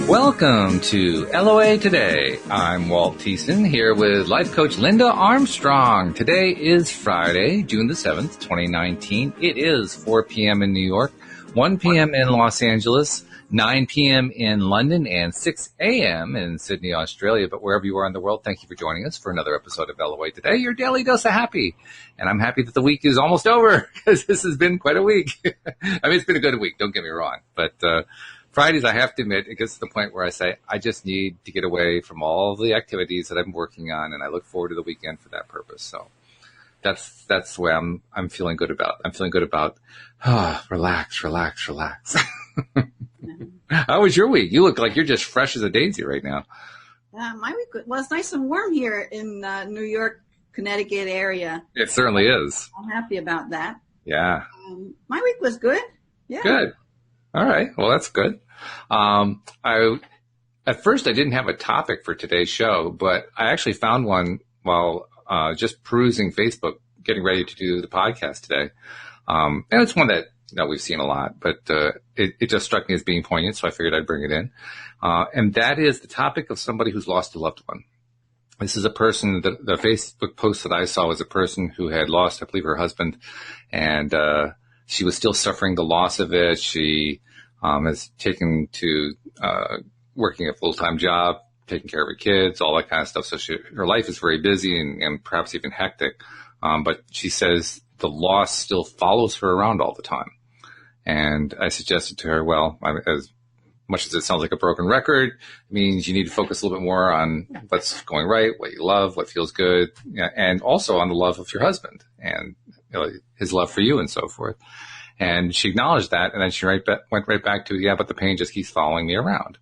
Welcome to LOA Today. I'm Walt Thiessen here with life coach Linda Armstrong. Today is Friday, June the 7th, 2019. It is 4 p.m. in New York, 1 p.m. in Los Angeles, 9 p.m. in London, and 6 a.m. in Sydney, Australia. But wherever you are in the world, thank you for joining us for another episode of LOA Today, your daily dose of happy. And I'm happy that the week is almost over because this has been quite a week. I mean, it's been a good week, don't get me wrong. But Fridays, I have to admit, it gets to the point where I say, I just need to get away from all the activities that I'm working on, and I look forward to the weekend for that purpose. So that's the way I'm feeling good about. I'm feeling good about, relax. How was your week? You look like you're just fresh as a daisy right now. My week was nice and warm here in New York, Connecticut area. It certainly is. I'm happy about that. Yeah. My week was good. Yeah. Good. All right. Well, that's good. At first I didn't have a topic for today's show, but I actually found one while just perusing Facebook, getting ready to do the podcast today. And it's one that we've seen a lot, but it just struck me as being poignant, so I figured I'd bring it in. And that is the topic of somebody who's lost a loved one. This is a person, the Facebook post that I saw was a person who had lost, I believe, her husband, and she was still suffering the loss of it. She has taken to working a full-time job, taking care of her kids, all that kind of stuff. So her life is very busy and perhaps even hectic. But she says the loss still follows her around all the time. And I suggested to her, well, as much as it sounds like a broken record, it means you need to focus a little bit more on what's going right, what you love, what feels good, and also on the love of your husband and his love for you and so forth. And she acknowledged that, and then she went right back to, but the pain just keeps following me around.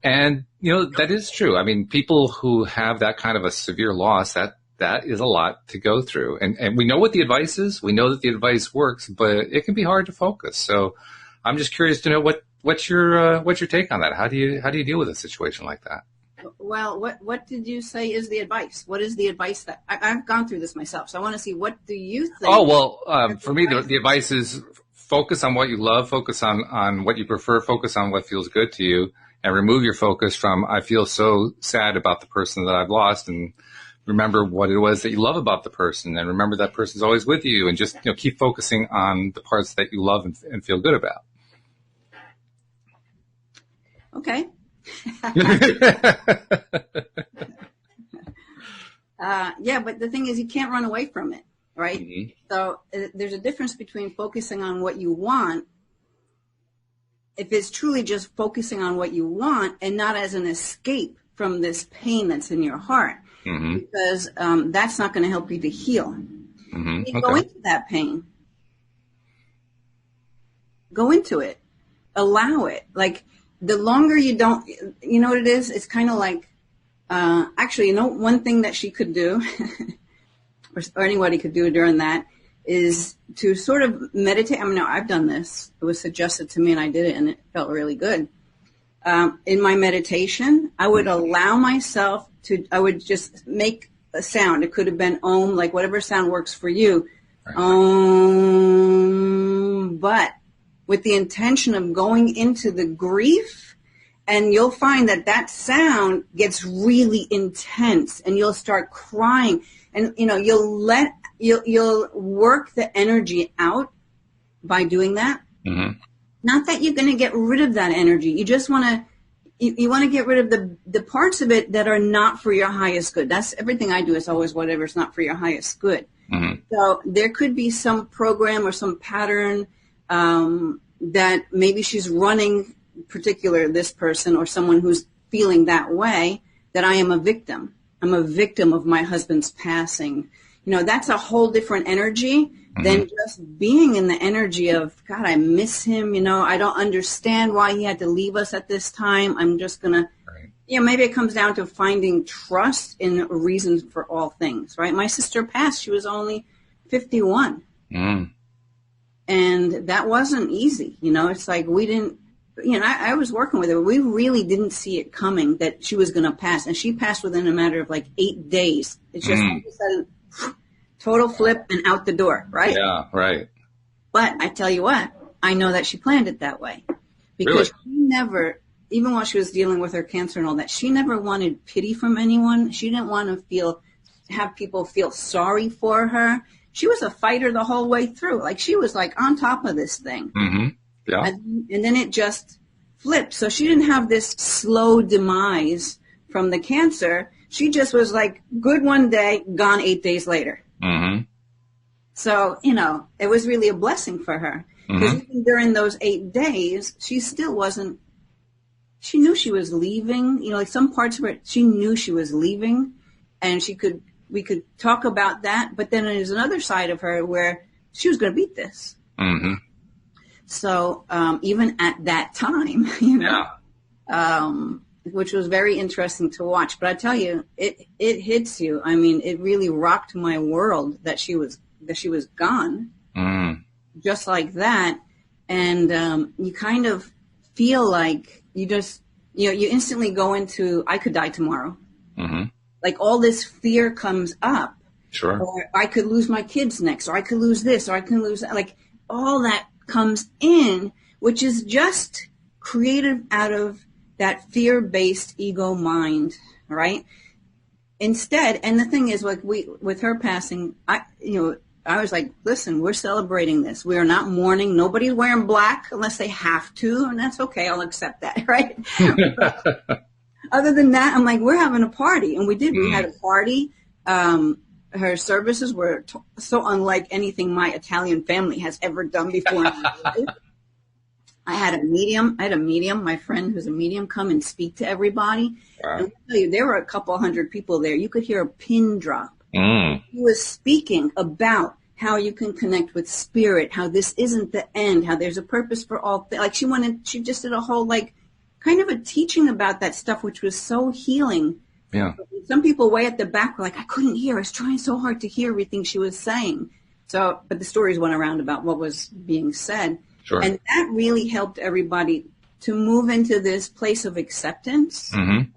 And, that is true. I mean, people who have that kind of a severe loss, that is a lot to go through. And we know what the advice is. We know that the advice works, but it can be hard to focus. So I'm just curious to know what's your take on that? How do you deal with a situation like that? Well, what did you say is the advice? What is the advice that I've gone through this myself? So I want to see, what do you think? Oh, well, for me, the advice is focus on what you love, focus on what you prefer, focus on what feels good to you, and remove your focus from, I feel so sad about the person that I've lost, and remember what it was that you love about the person, and remember that person's always with you, and just, keep focusing on the parts that you love and feel good about. Okay. But the thing is, you can't run away from it, right? Mm-hmm. So there's a difference between focusing on what you want, if it's truly just focusing on what you want and not as an escape from this pain that's in your heart, mm-hmm. because that's not going to help you to heal. Mm-hmm. You go into that pain. Go into it. Allow it. Like, the longer you don't, you know what it is? It's kind of like, one thing that she could do, or anybody could do during that, is to sort of meditate. I mean, no, I've done this. It was suggested to me and I did it and it felt really good. In my meditation, I would allow myself I would just make a sound. It could have been Om, like whatever sound works for you. Right. Om, but with the intention of going into the grief, and you'll find that sound gets really intense and you'll start crying, and you'll work the energy out by doing that. Mm-hmm. Not that you're going to get rid of that energy. You just want to get rid of the parts of it that are not for your highest good. That's everything I do is always whatever's not for your highest good. Mm-hmm. So there could be some program or some pattern that maybe she's running, this person or someone who's feeling that way, that I am a victim. I'm a victim of my husband's passing. That's a whole different energy than just being in the energy of, God, I miss him. I don't understand why he had to leave us at this time. I'm just going to, maybe it comes down to finding trust in reasons for all things, right? My sister passed. She was only 51. Mm. And that wasn't easy. It's like we didn't, I was working with her. We really didn't see it coming that she was going to pass. And she passed within a matter of like 8 days. It's just all of a sudden, total flip and out the door, right? Yeah, right. But I tell you what, I know that she planned it that way. Because she never even while she was dealing with her cancer and all that, she never wanted pity from anyone. She didn't want to have people feel sorry for her. She was a fighter the whole way through. Like, she was like on top of this thing. Mm-hmm. Yeah. And then it just flipped. So she didn't have this slow demise from the cancer. She just was like good one day, gone 8 days later. Mm-hmm. So, it was really a blessing for her. Because even during those 8 days, she still wasn't, she knew she was leaving, like some parts of her, she knew she was leaving, and we could talk about that. But then there's another side of her where she was going to beat this. Mm-hmm. So, even at that time, which was very interesting to watch. But I tell you, it hits you. I mean, it really rocked my world that she was gone. Mm. Just like that. And you kind of feel like you just, you instantly go into, I could die tomorrow. Mm-hmm. Like, all this fear comes up. Sure. Or I could lose my kids next, or I could lose this, or I can lose that. Like, all that comes in, which is just created out of that fear-based ego mind, right? Instead, and the thing is, like, with her passing, I was like, listen, we're celebrating this. We are not mourning. Nobody's wearing black unless they have to, and that's okay. I'll accept that, right? Other than that, I'm like, we're having a party. And we did. We had a party. Her services were so unlike anything my Italian family has ever done before. I had a medium, my friend who's a medium, come and speak to everybody. Wow. And I'll tell you, there were a couple hundred people there. You could hear a pin drop. Mm. He was speaking about how you can connect with spirit, how this isn't the end, how there's a purpose for all things. Like, she just did a whole, like, kind of a teaching about that stuff, which was so healing. Yeah. Some people way at the back were like, I couldn't hear. I was trying so hard to hear everything she was saying. So, but the stories went around about what was being said. Sure. And that really helped everybody to move into this place of acceptance. Mm-hmm.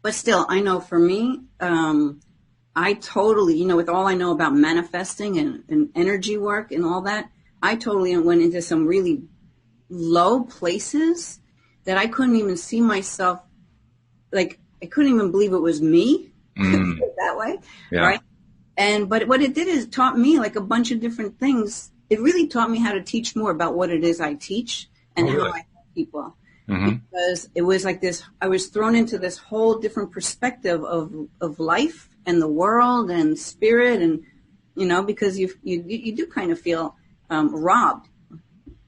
But still, I know for me, I totally, with all I know about manifesting and energy work and all that, I totally went into some really low places that I couldn't even see myself, like, I couldn't even believe it was me that way. Yeah. Right. But what it did is it taught me like a bunch of different things. It really taught me how to teach more about what it is I teach and how I help people. Mm-hmm. Because it was like this, I was thrown into this whole different perspective of life and the world and spirit, and, because you do kind of feel robbed.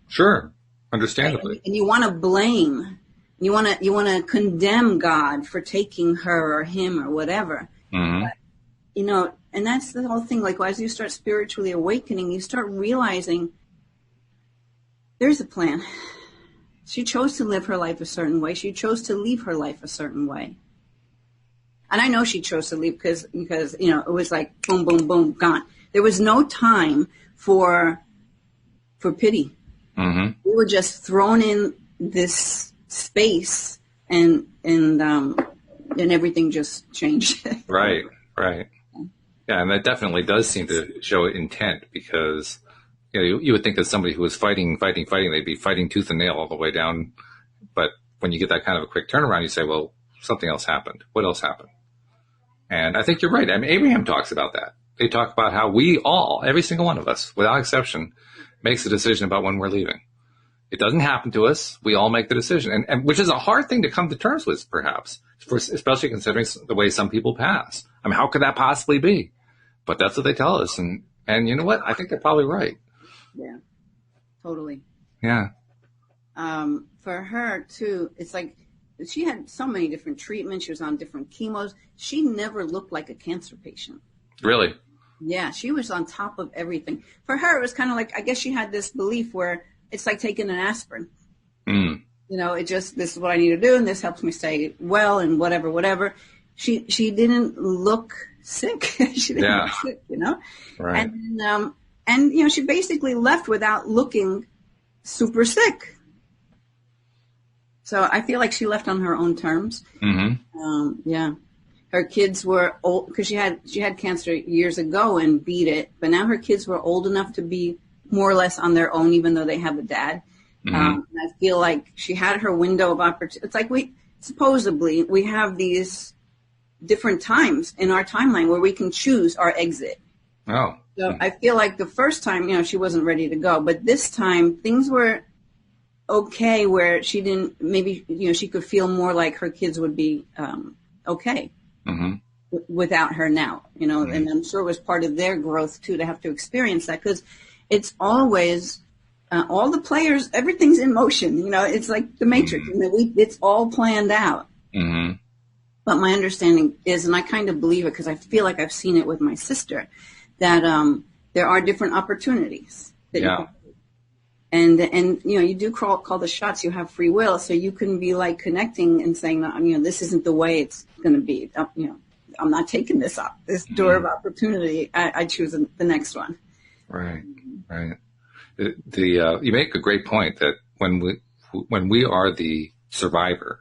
Sure. Understandably. And you want to blame. You want to condemn God for taking her or him or whatever. Mm-hmm. But, and that's the whole thing. Like, as you start spiritually awakening, you start realizing there's a plan. She chose to live her life a certain way. She chose to leave her life a certain way. And I know she chose to leave because it was like boom, boom, boom, gone. There was no time for pity. Mm-hmm. We were just thrown in this space, and everything just changed. Right. Yeah, and that definitely does seem to show intent, because you would think that somebody who was fighting, they'd be fighting tooth and nail all the way down. But when you get that kind of a quick turnaround, you say, well, something else happened. What else happened? And I think you're right. I mean, Abraham talks about that. They talk about how we all, every single one of us, without exception, makes a decision about when we're leaving. It doesn't happen to us. We all make the decision, and which is a hard thing to come to terms with, perhaps, especially considering the way some people pass. I mean, how could that possibly be? But that's what they tell us. And you know what? I think they're probably right. Yeah, totally. Yeah. For her, too, it's like she had so many different treatments. She was on different chemos. She never looked like a cancer patient. Really? Yeah, she was on top of everything. For her, it was kind of like, I guess she had this belief where it's like taking an aspirin. Mm. This is what I need to do, and this helps me stay well, and whatever. She didn't look sick. She didn't look sick, Right. And she basically left without looking super sick. So I feel like she left on her own terms. Mm-hmm. Yeah. Her kids were old, because she had cancer years ago and beat it, but now her kids were old enough to be more or less on their own, even though they have a dad. I feel like she had her window of opportunity. It's like supposedly we have these different times in our timeline where we can choose our exit. Oh. So I feel like the first time, she wasn't ready to go, but this time things were okay where she didn't, maybe, she could feel more like her kids would be okay without her now, and I'm sure it was part of their growth too, to have to experience that, because it's always, all the players, everything's in motion, it's like the Matrix, it's all planned out. Mm-hmm. But my understanding is, and I kind of believe it because I feel like I've seen it with my sister, that there are different opportunities that you can, and you do call the shots. You have free will, so you can be like connecting and saying, this isn't the way it's going to be. I'm not taking this door of opportunity. I choose the next one. Right. You make a great point that when we are the survivor,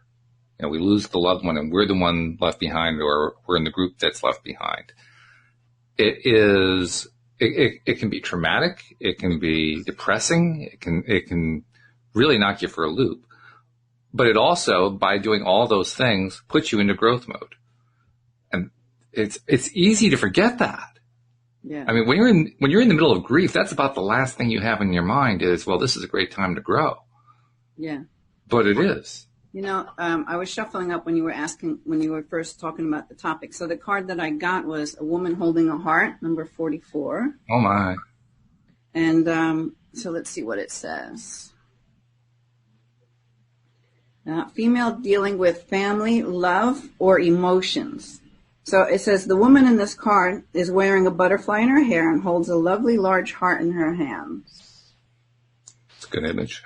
we lose the loved one and we're the one left behind, or we're in the group that's left behind. It can be traumatic. It can be depressing. It can really knock you for a loop. But it also, by doing all those things, puts you into growth mode. And it's easy to forget that. Yeah. I mean, when you're in the middle of grief, that's about the last thing you have in your mind is, well, this is a great time to grow. Yeah. But it is. I was shuffling up when you were first talking about the topic. So the card that I got was a woman holding a heart, number 44. Oh my. And so let's see what it says. Female dealing with family, love, or emotions. So it says the woman in this card is wearing a butterfly in her hair and holds a lovely large heart in her hands. It's a good image.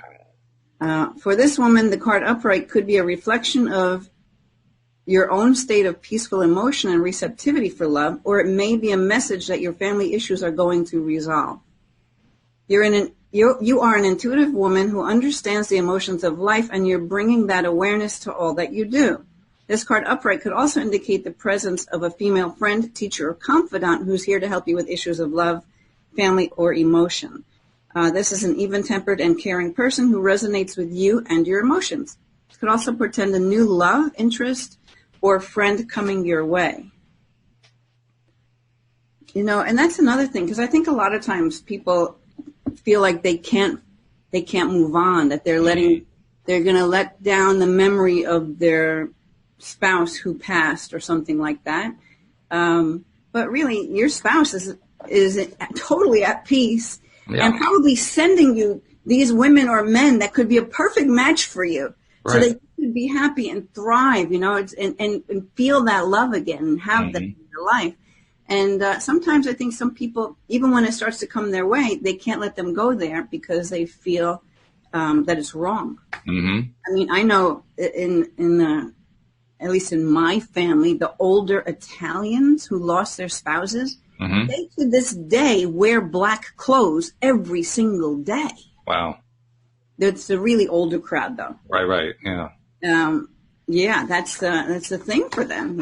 For this woman, the card upright could be a reflection of your own state of peaceful emotion and receptivity for love, or it may be a message that your family issues are going to resolve. You are an intuitive woman who understands the emotions of life, and you're bringing that awareness to all that you do. This card upright could also indicate the presence of a female friend, teacher, or confidant who's here to help you with issues of love, family, or emotion. This is an even-tempered and caring person who resonates with you and your emotions. It could also portend a new love, interest, or friend coming your way. And that's another thing, because I think a lot of times people feel like they can't move on, that they're going to let down the memory of their spouse who passed or something like that. But really, your spouse is totally at peace. Yeah. And probably sending you these women or men that could be a perfect match for you, right, so that you could be happy and thrive, and feel that love again and have that in your life. And sometimes I think some people, even when it starts to come their way, they can't let them go there because they feel that it's wrong. Mm-hmm. I mean, I know in at least in my family, the older Italians who lost their spouses, they to this day wear black clothes every single day. Wow. It's a really older crowd, though. Right, yeah. Yeah, that's the thing for them,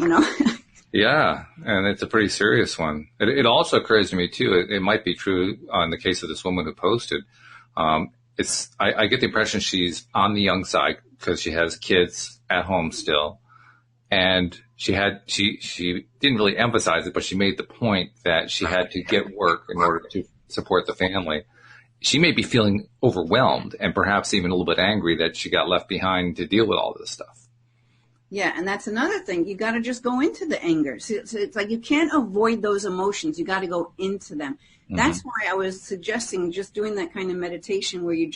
Yeah, and it's a pretty serious one. It also occurs to me, too, it might be true in the case of this woman who posted. I get the impression she's on the young side because she has kids at home still. And she didn't really emphasize it, but she made the point that she had to get work in order to support the family. She may be feeling overwhelmed and perhaps even a little bit angry that she got left behind to deal with all this stuff. Yeah, and that's another thing. You got to just go into the anger. So it's like you can't avoid those emotions. You got to go into them. Mm-hmm. That's why I was suggesting just doing that kind of meditation where you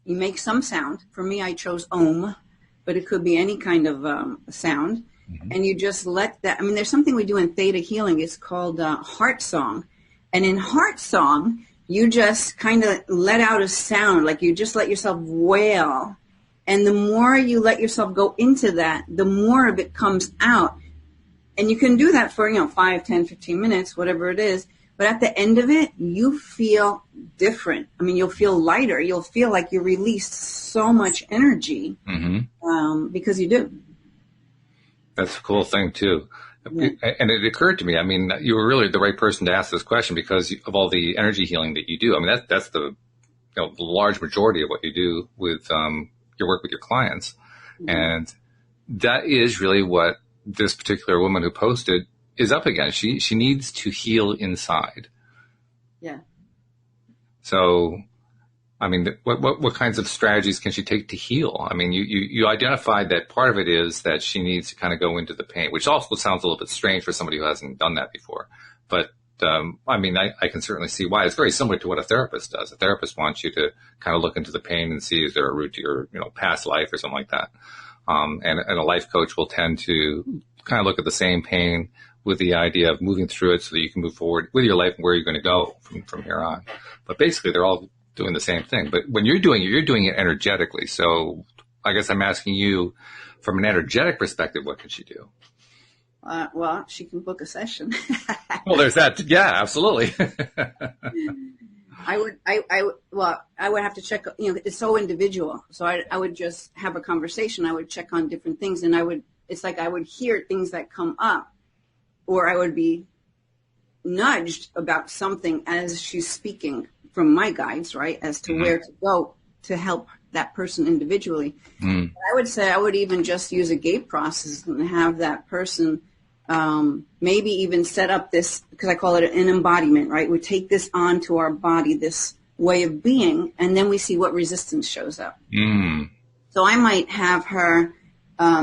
make some sound. For me, I chose Om, but it could be any kind of sound. Mm-hmm. And you just let that, there's something we do in Theta Healing. It's called Heart Song. And in Heart Song, you just kind of let out a sound, like you just let yourself wail. And the more you let yourself go into that, the more of it comes out. And you can do that for, 5, 10, 15 minutes, whatever it is. But at the end of it, you feel different. You'll feel lighter. You'll feel like you released so much energy because you do. That's a cool thing, too. Yeah. And it occurred to me, you were really the right person to ask this question because of all the energy healing that you do. That's the the large majority of what you do with your work with your clients. Mm-hmm. And that is really what this particular woman who posted is up against. She needs to heal inside. Yeah. So, I mean, what kinds of strategies can she take to heal? I mean, you identified that part of it is that she needs to kind of go into the pain, which also sounds a little bit strange for somebody who hasn't done that before. But, I mean, I can certainly see why. It's very similar to what a therapist does. A therapist wants you to kind of look into the pain and see, is there a root to your, past life or something like that. And a life coach will tend to kind of look at the same pain with the idea of moving through it so that you can move forward with your life and where you're going to go from here on. But basically, they're all doing the same thing. But when you're doing it energetically. So I guess I'm asking you, from an energetic perspective, what can she do? Well, she can book a session. Well, there's that. Yeah, absolutely. I would have to check, it's so individual. So I would just have a conversation. I would check on different things, and I would hear things that come up, or I would be nudged about something as she's speaking from my guides, right, as to where to go to help that person individually. I would say I would even just use a gate process and have that person maybe even set up this, because I call it an embodiment, right? We take this onto our body, this way of being, and then we see what resistance shows up. So I might have her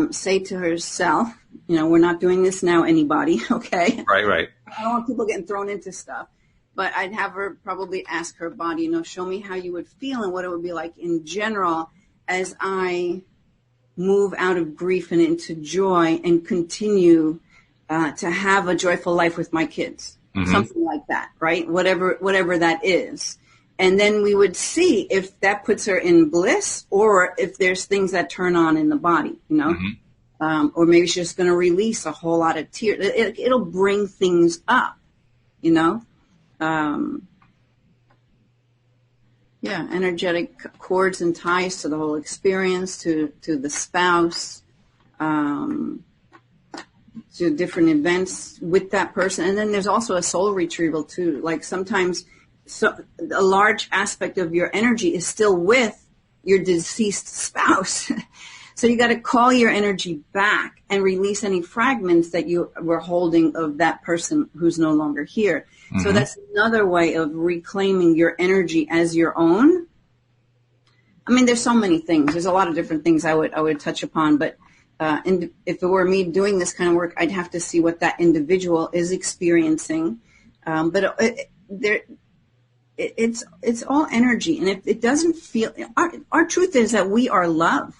say to herself, we're not doing this now, anybody, okay? Right. I don't want people getting thrown into stuff. But I'd have her probably ask her body, show me how you would feel and what it would be like in general as I move out of grief and into joy and continue to have a joyful life with my kids. Something like that, right? Whatever that is. And then we would see if that puts her in bliss or if there's things that turn on in the body, or maybe she's just going to release a whole lot of tears. It'll bring things up, energetic cords and ties to the whole experience, to the spouse, to different events with that person. And then there's also a soul retrieval too. Like sometimes a large aspect of your energy is still with your deceased spouse. So you got to call your energy back and release any fragments that you were holding of that person who's no longer here. So that's another way of reclaiming your energy as your own. I mean, there's so many things. There's a lot of different things I would touch upon, but if it were me doing this kind of work, I'd have to see what that individual is experiencing. But it's all energy, and if it doesn't feel, our truth is that we are love,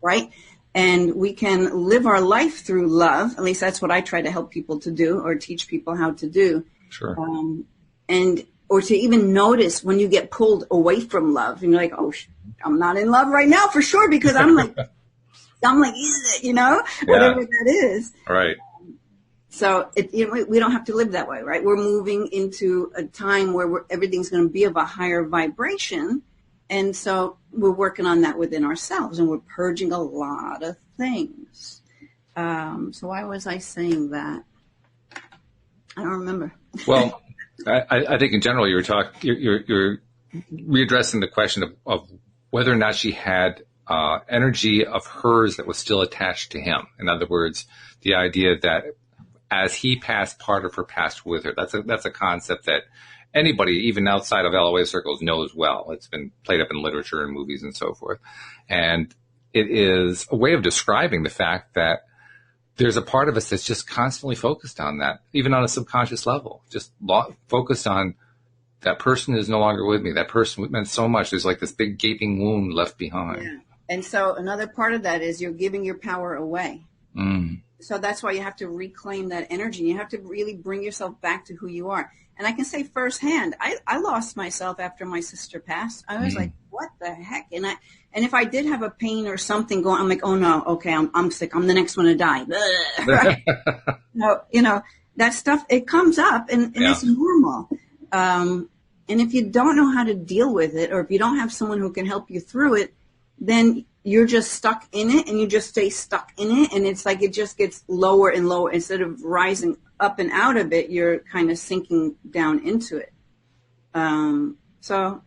right? And we can live our life through love. At least that's what I try to help people to do, or teach people how to do. Sure. Or to even notice when you get pulled away from love, and you're like, oh, I'm not in love right now for sure, because I'm like, whatever that is. Right. So we don't have to live that way, right? We're moving into a time where everything's going to be of a higher vibration. And so we're working on that within ourselves, and we're purging a lot of things. So why was I saying that? I don't remember. Well, I think in general you're readdressing the question of whether or not she had energy of hers that was still attached to him. In other words, the idea that as he passed, part of her passed with her. That's a concept that anybody, even outside of LOA circles, knows well. It's been played up in literature and movies and so forth. And it is a way of describing the fact that there's a part of us that's just constantly focused on that, even on a subconscious level, just focused on that person is no longer with me. That person meant so much. There's like this big gaping wound left behind. Yeah. And so another part of that is you're giving your power away. So that's why you have to reclaim that energy. You have to really bring yourself back to who you are. And I can say firsthand, I lost myself after my sister passed. I was like, what the heck? And if I did have a pain or something going, I'm like, oh no, okay, I'm sick. I'm the next one to die. Right? That stuff, it comes up and it's normal. And if you don't know how to deal with it, or if you don't have someone who can help you through it, then you're just stuck in it, and you just stay stuck in it. And it's like it just gets lower and lower. Instead of rising up and out of it, you're kind of sinking down into it. So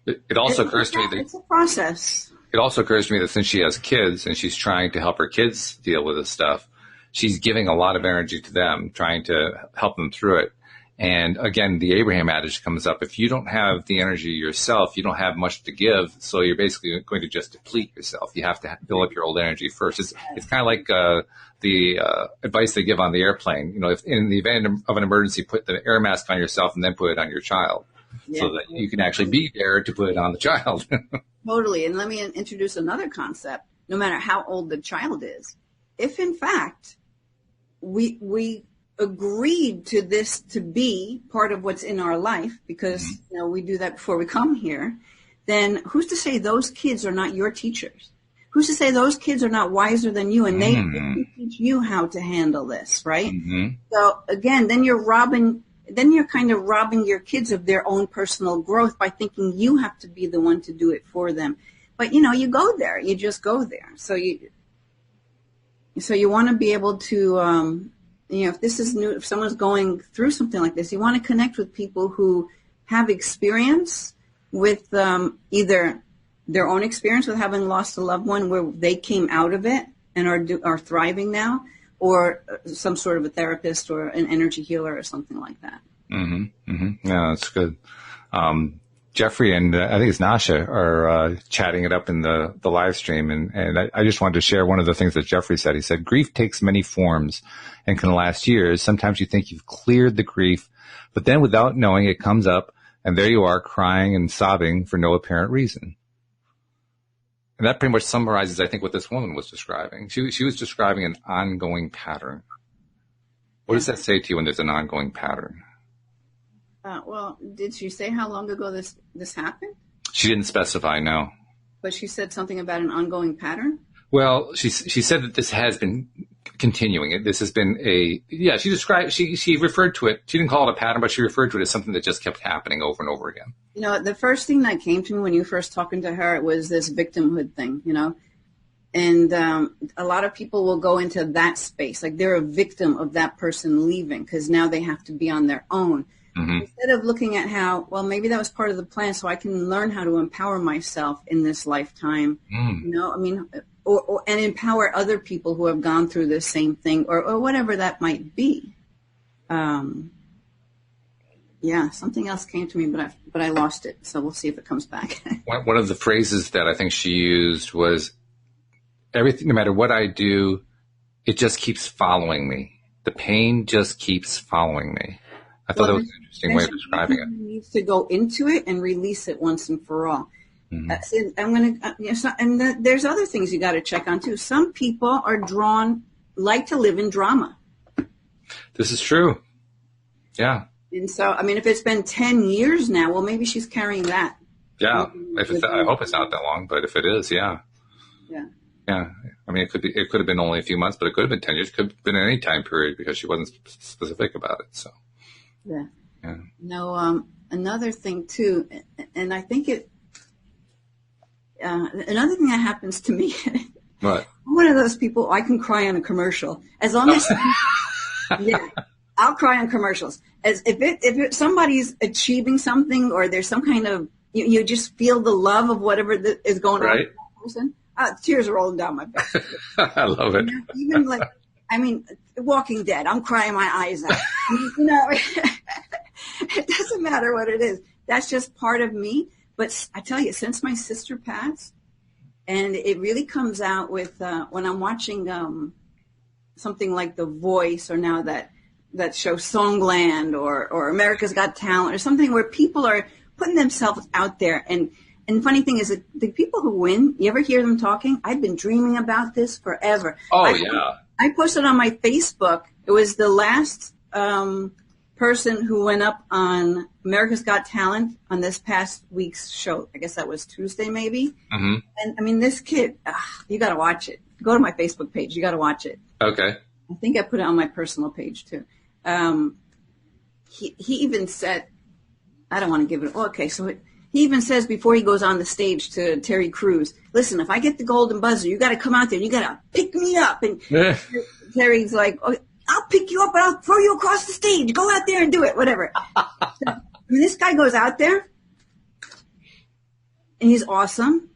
It also occurs to me that it's a process. It also occurs to me that since she has kids and she's trying to help her kids deal with this stuff, she's giving a lot of energy to them, trying to help them through it. And again, the Abraham adage comes up. If you don't have the energy yourself, you don't have much to give. So you're basically going to just deplete yourself. You have to build up your old energy first. It's kind of like the advice they give on the airplane. You know, if in the event of an emergency, put the air mask on yourself and then put it on your child, so that you can actually be there to put it on the child. Totally. And let me introduce another concept. No matter how old the child is, if in fact we agreed to this to be part of what's in our life, because you know we do that before we come here, then who's to say those kids are not your teachers? Who's to say those kids are not wiser than you and they can teach you how to handle this, right? So again, then you're kind of robbing your kids of their own personal growth by thinking you have to be the one to do it for them. But you know, you go there, you just go there. So you want to be able to, you know, if this is new, if someone's going through something like this, you want to connect with people who have experience with either their own experience with having lost a loved one where they came out of it and are thriving now, or some sort of a therapist or an energy healer or something like that. Yeah, that's good. Jeffrey and I think it's Nasha are chatting it up in the live stream. And I just wanted to share one of the things that Jeffrey said. He said, grief takes many forms and can last years. Sometimes you think you've cleared the grief, but then without knowing, it comes up and there you are crying and sobbing for no apparent reason. And that pretty much summarizes, I think, what this woman was describing. She was describing an ongoing pattern. What does that say to you when there's an ongoing pattern? Well, did she say how long ago this happened? She didn't specify, no. But she said something about an ongoing pattern? Well, she said that this has been continuing. This has been she described, she referred to it. She didn't call it a pattern, but she referred to it as something that just kept happening over and over again. You know, the first thing that came to me when you first talking to her, it was this victimhood thing, you know, and a lot of people will go into that space. Like they're a victim of that person leaving because now they have to be on their own. Instead of looking at how, well, maybe that was part of the plan so I can learn how to empower myself in this lifetime, you know, I mean, and empower other people who have gone through the same thing or whatever that might be. Yeah, something else came to me, but I lost it. So we'll see if it comes back. One of the phrases that I think she used was, everything, no matter what I do, it just keeps following me. The pain just keeps following me. I thought that was an interesting way of describing it. Needs to go into it and release it once and for all. There's other things you got to check on too. Some people are like to live in drama. This is true. Yeah. And so, I mean, if it's been 10 years now, well, maybe she's carrying that. Yeah. I hope it's not that long, but if it is, yeah. Yeah. Yeah. I mean, it could have been only a few months, but it could have been 10 years. It could have been any time period because she wasn't specific about it. So. Yeah. No, another thing too, and I think another thing that happens to me. What? I'm one of those people, I can cry on a commercial. As long as, yeah, I'll cry on commercials. As if somebody's achieving something or there's some kind of, you just feel the love of whatever is going on with that person. Tears are rolling down my face. I love it. Even like, I mean, Walking Dead, I'm crying my eyes out. You know, it doesn't matter what it is. That's just part of me. But I tell you, since my sister passed, and it really comes out with when I'm watching something like The Voice, or now that show Songland, or America's Got Talent, or something where people are putting themselves out there. And the funny thing is that the people who win, you ever hear them talking? I've been dreaming about this forever. I posted on my Facebook. It was the last person who went up on America's Got Talent on this past week's show. I guess that was Tuesday, maybe. And I mean, this kid, you got to watch it. Go to my Facebook page. You got to watch it. Okay. I think I put it on my personal page too. He even said, I don't want to give it. Okay, so he even says before he goes on the stage to Terry Crews, listen, if I get the golden buzzer, you got to come out there and you got to pick me up. And Terry's like, oh, I'll pick you up and I'll throw you across the stage. Go out there and do it, whatever. So, I mean, this guy goes out there and he's awesome.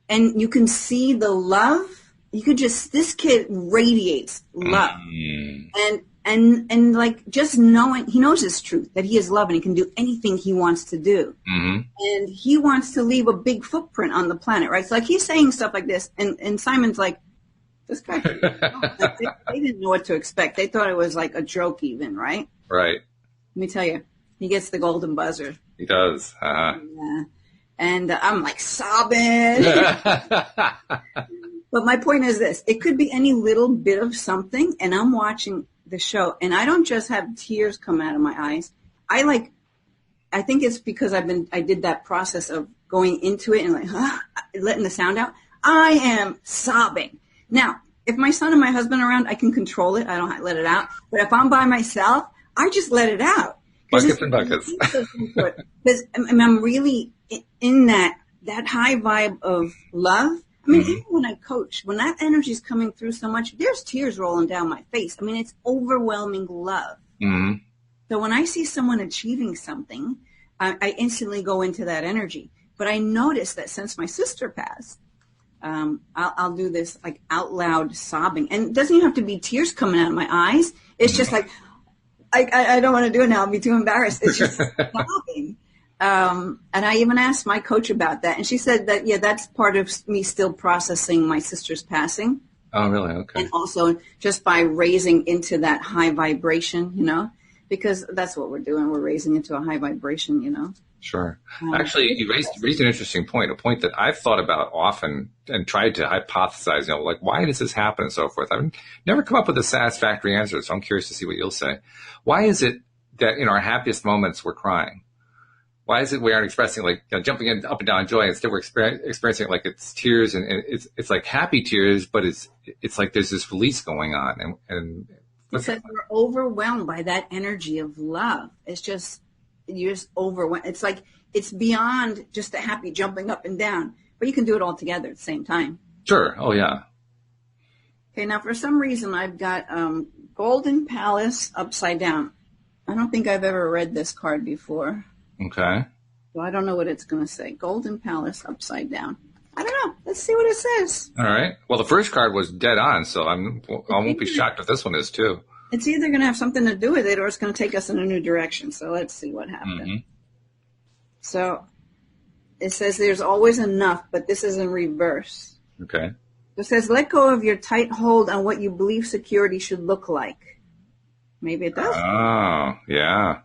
And you can see the love. This kid radiates love. And like just knowing, he knows his truth, that he is love and he can do anything he wants to do. Mm-hmm. And he wants to leave a big footprint on the planet, right? So like he's saying stuff like this, and Simon's like, this guy, like, they didn't know what to expect. They thought it was like a joke even, right? Right. Let me tell you, he gets the golden buzzer. He does. Yeah. And I'm like sobbing. But my point is this, it could be any little bit of something, and I'm watching the show, and I don't just have tears come out of my eyes. I think it's because I did that process of going into it and letting the sound out. I am sobbing. Now, if my son and my husband are around, I can control it. I don't let it out. But if I'm by myself, I just let it out. Buckets and buckets. Because I'm really in that high vibe of love. I mean, even when I coach, when that energy is coming through so much, there's tears rolling down my face. I mean, it's overwhelming love. Mm-hmm. So when I see someone achieving something, I instantly go into that energy. But I noticed that since my sister passed, I'll do this like out loud sobbing. And it doesn't even have to be tears coming out of my eyes. It's just like, I don't want to do it now. I'll be too embarrassed. It's just sobbing. And I even asked my coach about that. And she said that, yeah, that's part of me still processing my sister's passing. Oh, really? Okay. And also just by raising into that high vibration, because that's what we're doing. We're raising into a high vibration, Sure. Actually, you raised an interesting point, a point that I've thought about often and tried to hypothesize, like, why does this happen and so forth? I've never come up with a satisfactory answer, so I'm curious to see what you'll say. Why is it that in our happiest moments we're crying? Why is it we aren't expressing, like, jumping up and down joy? Instead, we're experiencing it like it's tears, and it's like happy tears, but it's like there's this release going on. And because we're overwhelmed by that energy of love. It's just, you're just overwhelmed. It's like, it's beyond just a happy jumping up and down, but you can do it all together at the same time. Sure. Oh, yeah. Okay, now for some reason I've got Golden Palace upside down. I don't think I've ever read this card before. Okay. So I don't know what it's going to say. Golden Palace upside down. I don't know. Let's see what it says. All right. Well, the first card was dead on, so I won't be shocked if this one is too. It's either going to have something to do with it or it's going to take us in a new direction. So let's see what happens. Mm-hmm. So it says there's always enough, but this is in reverse. Okay. It says let go of your tight hold on what you believe security should look like. Maybe it does. Oh, yeah.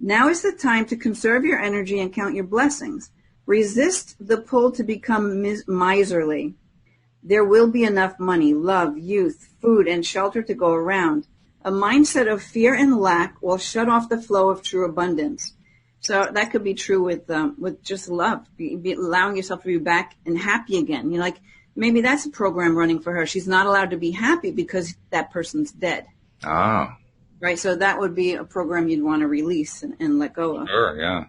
Now is the time to conserve your energy and count your blessings. Resist the pull to become miserly. There will be enough money, love, youth, food, and shelter to go around. A mindset of fear and lack will shut off the flow of true abundance. So that could be true with just love, allowing yourself to be back and happy again. Like maybe that's a program running for her. She's not allowed to be happy because that person's dead. Oh. Right, so that would be a program you'd want to release and let go of. Sure, yeah.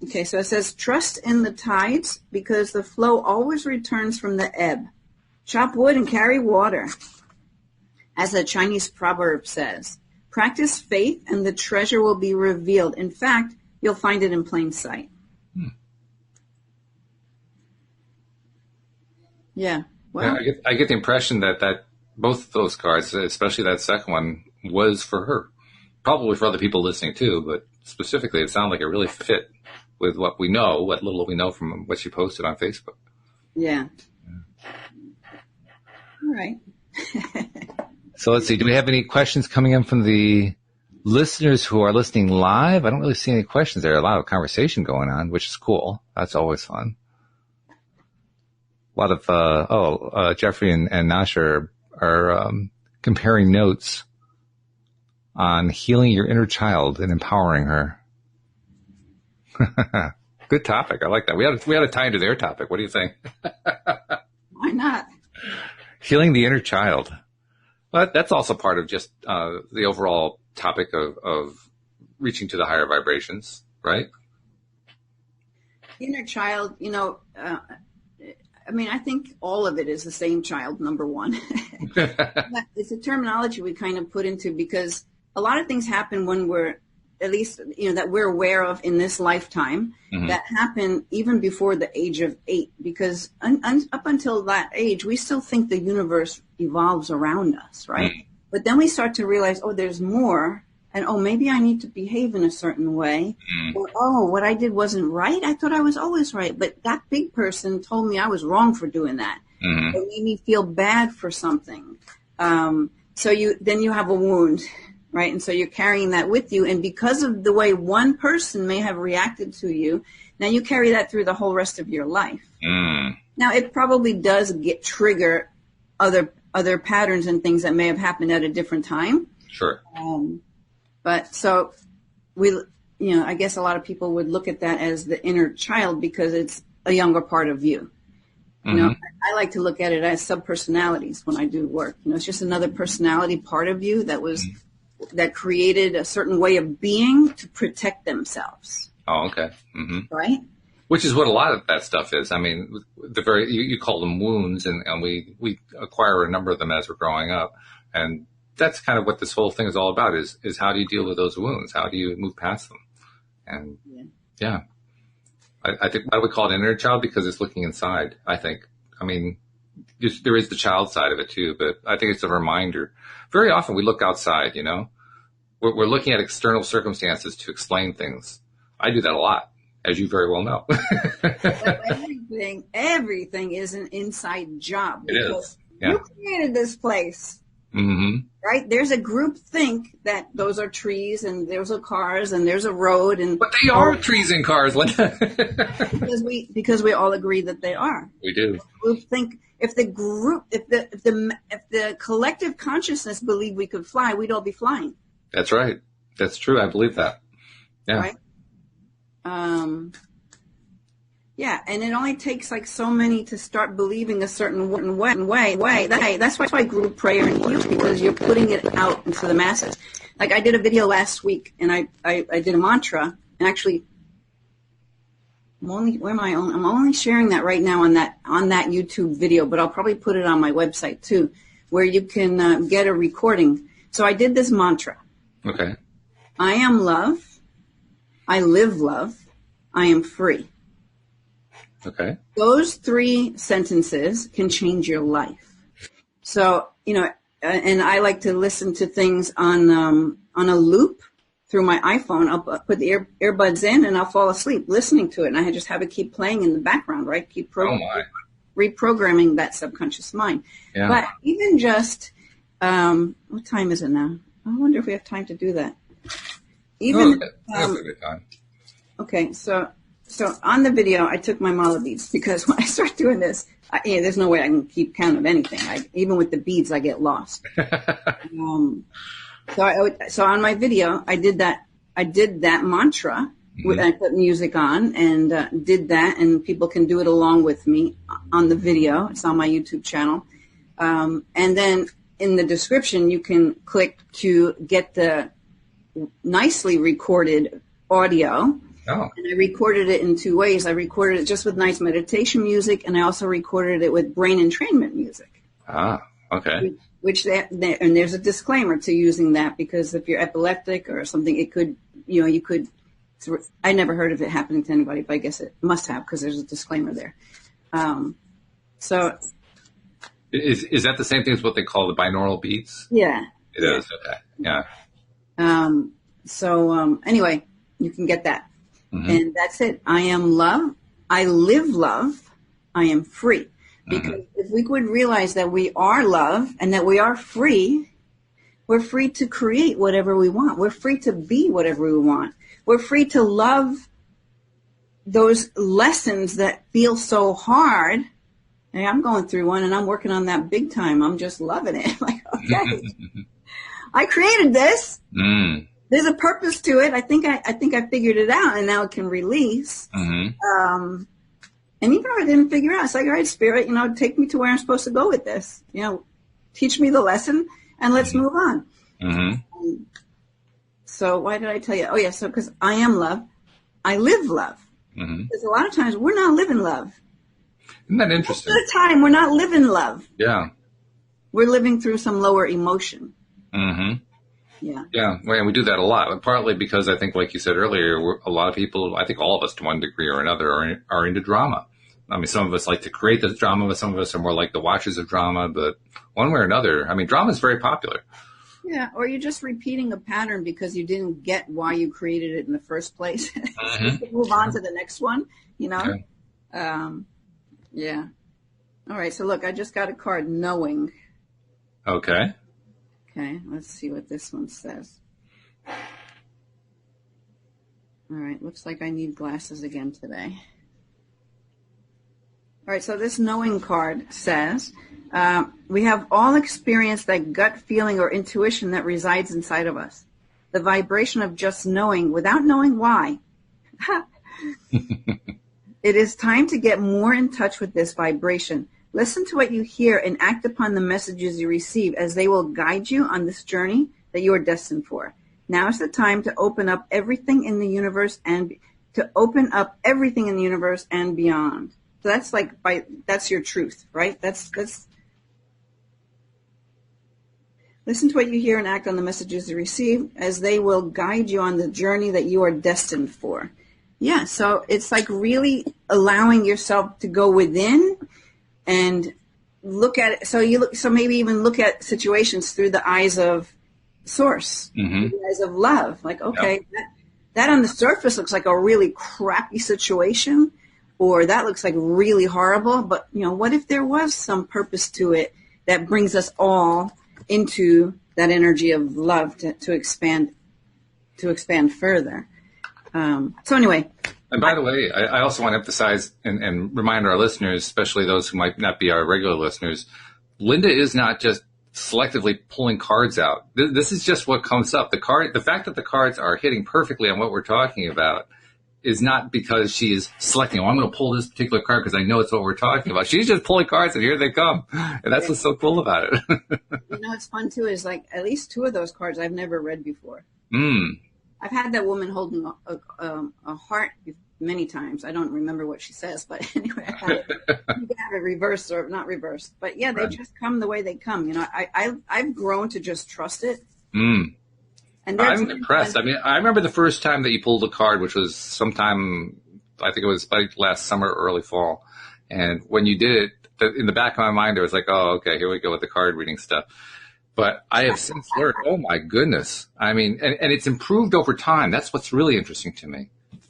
Okay, so it says, trust in the tides because the flow always returns from the ebb. Chop wood and carry water. As the Chinese proverb says, practice faith and the treasure will be revealed. In fact, you'll find it in plain sight. Yeah. Well, yeah, I get the impression that both of those cards, especially that second one, was for her. Probably for other people listening too, but specifically it sounded like it really fit with what little we know from what she posted on Facebook. Yeah. All right. So let's see. Do we have any questions coming in from the listeners who are listening live? I don't really see any questions there. A lot of conversation going on, which is cool. That's always fun. A lot of, Jeffrey and Nasha are comparing notes on healing your inner child and empowering her. Good topic. I like that. We had to tie into their topic. What do you think? Why not? Healing the inner child. But that's also part of just the overall topic of reaching to the higher vibrations, right? Inner child, I think all of it is the same child, number one. It's a terminology we kind of put into because a lot of things happen when we're at least, that we're aware of in this lifetime, that happen even before the age of 8, because up until that age, we still think the universe evolves around us, right? But then we start to realize, oh, there's more, and oh, maybe I need to behave in a certain way, or oh, what I did wasn't right. I thought I was always right, but that big person told me I was wrong for doing that. It made me feel bad for something. So you have a wound, right? And so you're carrying that with you. And because of the way one person may have reacted to you, now you carry that through the whole rest of your life. Now, it probably does trigger other patterns and things that may have happened at a different time. Sure. But so I guess a lot of people would look at that as the inner child because it's a younger part of you. I like to look at it as subpersonalities when I do work. It's just another personality part of you that created a certain way of being to protect themselves. Oh, okay. Right? Which is what a lot of that stuff is. I mean, you call them wounds, and we acquire a number of them as we're growing up, and that's kind of what this whole thing is all about. Is how do you deal with those wounds? How do you move past them? And yeah. I think I would call it inner child because it's looking inside, I think. I mean, there is the child side of it too, but I think it's a reminder. Very often we look outside, We're looking at external circumstances to explain things. I do that a lot, as you very well know. Everything is an inside job. It is. Yeah. You created this place. Right? There's a group think that those are trees and those are cars and there's a road but they are trees and cars, Linda. because we all agree that they are. We do. Group think if the collective consciousness believed we could fly, we'd all be flying. That's right. That's true. I believe that. Yeah. Right? Yeah, and it only takes like so many to start believing a certain way. That's why group prayer and healing, because you're putting it out into the masses. Like I did a video last week, and I did a mantra, and actually, I'm only sharing that right now on that YouTube video, but I'll probably put it on my website too, where you can get a recording. So I did this mantra. Okay. I am love. I live love. I am free. Okay. Those 3 sentences can change your life. So, and I like to listen to things on a loop through my iPhone. I'll put the earbuds in and I'll fall asleep listening to it. And I just have it keep playing in the background, right? Keep reprogramming that subconscious mind. Yeah. But even just, what time is it now? I wonder if we have time to do that. Okay, so on the video, I took my mala beads because when I start doing this, there's no way I can keep count of anything. Even with the beads, I get lost. So on my video, I did that mantra. I put music on and did that, and people can do it along with me on the video. It's on my YouTube channel. And then in the description, you can click to get the nicely recorded audio. Oh. And I recorded it in 2 ways. I recorded it just with nice meditation music, and I also recorded it with brain entrainment music. Ah, okay. And there's a disclaimer to using that, because if you're epileptic or something, it could, you could. I never heard of it happening to anybody, but I guess it must have, because there's a disclaimer there. So. Is that the same thing as what they call the binaural beats? Yeah. It is. Okay. Yeah. Anyway, you can get that. And that's it. I am love. I live love. I am free. Because if we would realize that we are love and that we are free, we're free to create whatever we want. We're free to be whatever we want. We're free to love those lessons that feel so hard. Hey, I'm going through one and I'm working on that big time. I'm just loving it. Like, okay, I created this. There's a purpose to it. I think I figured it out, and now it can release. And even though I didn't figure out, it's like, all right, Spirit, take me to where I'm supposed to go with this. Teach me the lesson, and let's move on. So why did I tell you? Oh, yeah, so because I am love. I live love. Because a lot of times we're not living love. Isn't that interesting? Most of the time, we're not living love. Yeah. We're living through some lower emotion. Yeah. Yeah, and we do that a lot. Partly because I think, like you said earlier, a lot of people, I think all of us to one degree or another, are into drama. I mean, some of us like to create the drama, but some of us are more like the watchers of drama. But one way or another, I mean, drama is very popular. Yeah, or you're just repeating a pattern because you didn't get why you created it in the first place. So you can move on to the next one, you know? Okay. Yeah. All right, so look, I just got a card, knowing. Okay. Okay, let's see what this one says. All right, looks like I need glasses again today. All right, so this knowing card says, we have all experienced that gut feeling or intuition that resides inside of us. The vibration of just knowing without knowing why. It is time to get more in touch with this vibration. Listen to what you hear and act upon the messages you receive, as they will guide you on this journey that you are destined for. Now is the time to open up everything in the universe and beyond. So that's that's your truth, right? That's listen to what you hear and act on the messages you receive, as they will guide you on the journey that you are destined for. Yeah, so it's like really allowing yourself to go within and look at it. So maybe even look at situations through the eyes of source, through the eyes of love. Like, okay, that on the surface looks like a really crappy situation, or that looks like really horrible. But, you know, what if there was some purpose to it that brings us all into that energy of love to expand further? So anyway. And by the way, I also want to emphasize and remind our listeners, especially those who might not be our regular listeners, Linda is not just selectively pulling cards out. This is just what comes up. The fact that the cards are hitting perfectly on what we're talking about is not because she is selecting, I'm going to pull this particular card because I know it's what we're talking about. She's just pulling cards and here they come. And that's what's so cool about it. You know, what's fun too is like at least two of those cards I've never read before. I've had that woman holding a heart many times. I don't remember what she says, but anyway, you can have it reversed or not reversed. But yeah, they just come the way they come. You know, I've grown to just trust it. And I'm impressed. I mean, I remember the first time that you pulled a card, which was sometime, I think it was like last summer or early fall. And when you did it, in the back of my mind, it was like, oh, okay, here we go with the card reading stuff. But I have since learned, oh my goodness. I mean, and it's improved over time. That's what's really interesting to me.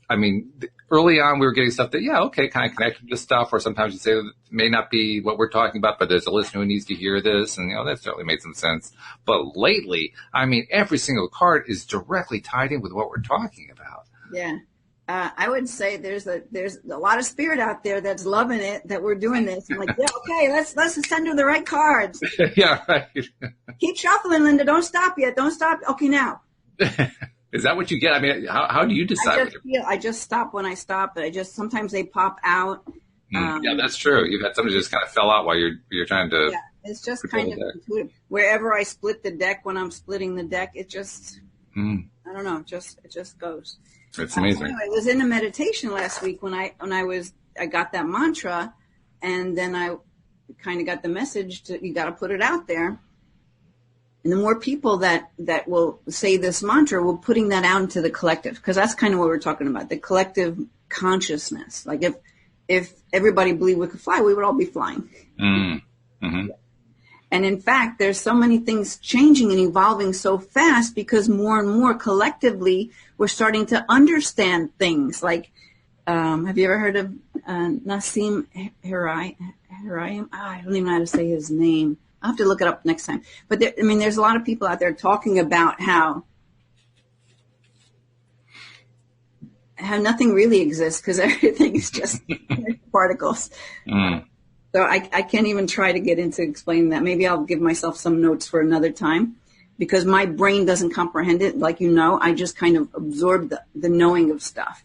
I mean, early on we were getting stuff that, yeah, okay, kind of connected to stuff, or sometimes you say it may not be what we're talking about, but there's a listener who needs to hear this, and, you know, that certainly made some sense. But lately, I mean, every single card is directly tied in with what we're talking about. Yeah. I would say there's a lot of spirit out there that's loving it, that we're doing this. I'm like, yeah, okay, let's send her the right cards. Yeah, right. Keep shuffling, Linda. Don't stop yet. Don't stop. Okay, now. Is that what you get? I mean, how do you decide? I just stop when I stop. Sometimes they pop out. Yeah, that's true. You've had somebody just kind of fell out while you're trying to. Yeah, it's just kind of intuitive. Wherever I split the deck, when I'm splitting the deck, it just, I don't know, it just goes. It's amazing. Anyway, I was in a meditation last week when I got that mantra, and then I kind of got the message you got to put it out there. And the more people that will say this mantra, we're putting that out into the collective, because that's kind of what we're talking about, the collective consciousness. Like if everybody believed we could fly, we would all be flying. Mm-hmm. And in fact, there's so many things changing and evolving so fast because more and more collectively we're starting to understand things. Like, have you ever heard of Nassim Haramein? I don't even know how to say his name. I'll have to look it up next time. But there's a lot of people out there talking about how nothing really exists because everything is just particles. So I can't even try to get into explaining that. Maybe I'll give myself some notes for another time, because my brain doesn't comprehend it. Like, I just kind of absorb the knowing of stuff.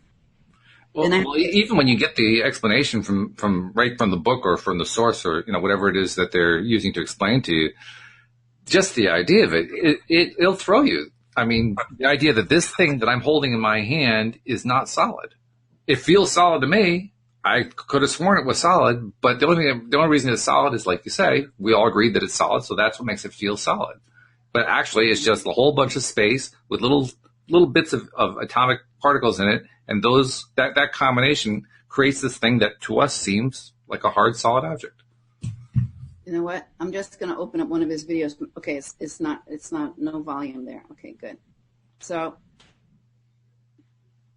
Well, even when you get the explanation from right from the book or from the source, or whatever it is that they're using to explain to you, just the idea of it'll throw you. I mean, the idea that this thing that I'm holding in my hand is not solid. It feels solid to me. I could have sworn it was solid, but the only reason it's solid is, like you say, we all agreed that it's solid, so that's what makes it feel solid. but actually it's just a whole bunch of space with little bits of atomic particles in it, and that combination creates this thing that to us seems like a hard, solid object. You know what? I'm just going to open up one of his videos. Okay, it's not no volume there. Okay, good. So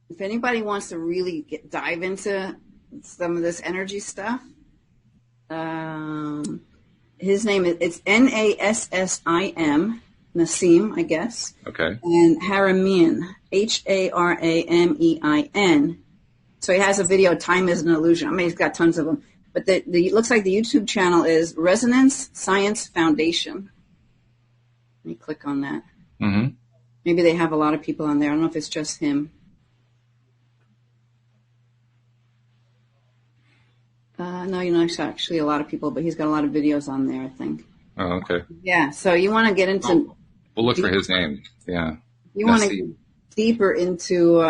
if anybody wants to really dive into some of this energy stuff, his name is Nassim, Nassim, I guess. Okay. And Haramein, Haramein. So he has a video, Time is an Illusion. I mean, he's got tons of them. But it looks like the YouTube channel is Resonance Science Foundation. Let me click on that. Mm-hmm. Maybe they have a lot of people on there. I don't know if it's just him. No, it's actually a lot of people, but he's got a lot of videos on there, I think. Oh, okay. Yeah, so you want to get into... we'll look for his name, yeah. You want to get deeper into